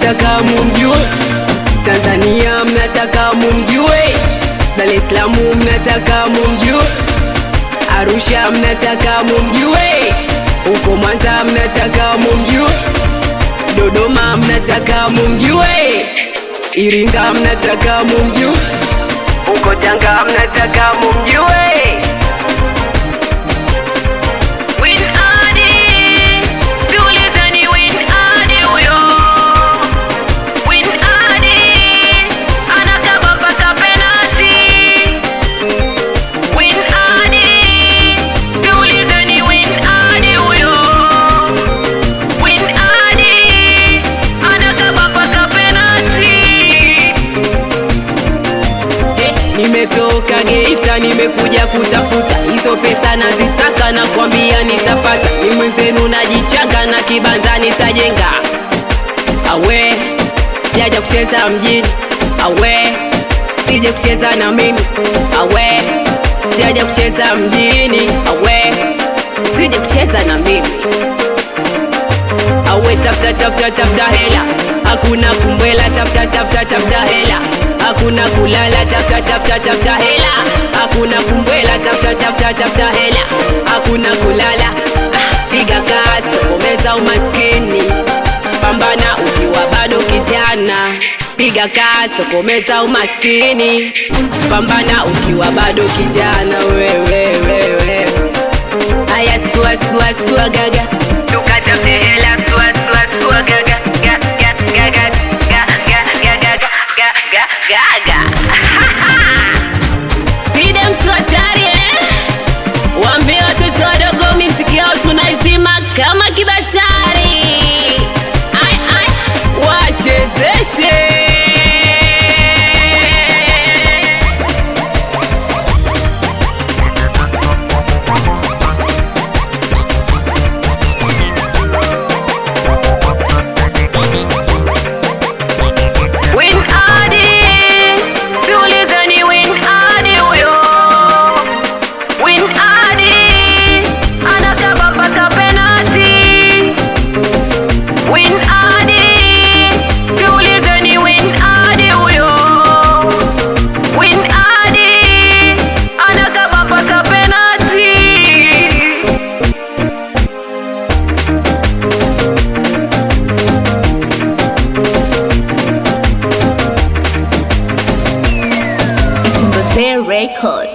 mnataka mumjue, Tanzania mnataka mumjue, Dar es Salaam mnataka mumjue, Arusha mnataka mumjue, uko Mwanza mnataka mumjue, Dodoma mnataka mumjue, Iringa mnataka mumjue, uko Tanga mnataka mumjue. Nimetoka Geita nimekuja kutafuta hizo pesa, nazisaka na kwambia nitapata. Ni mwenzenu najichanga na kibanda nitajenga. Awe jaja kucheza mjini, awe sije kucheza na mimi. Awe jaja kucheza mjini, awe sije kucheza na mimi. Awe tafuta hela, hakuna kumbwela. Tafuta hela, hakuna kulala. Tafuta hela, hakuna kumbwela. Tafuta hela, hakuna kulala. Piga kazi, tokomeza umaskini, pambana ukiwa bado kijana. Piga kazi, tokomeza umaskini, pambana ukiwa bado kijana. Wewe aya, skua gaga, tukatafute hela. Skua gaga, gaga. Side mtu hatari, waambie watoto wadogo miziki yao tunaizima kama kibatari. Ai, wachezeshe. Record.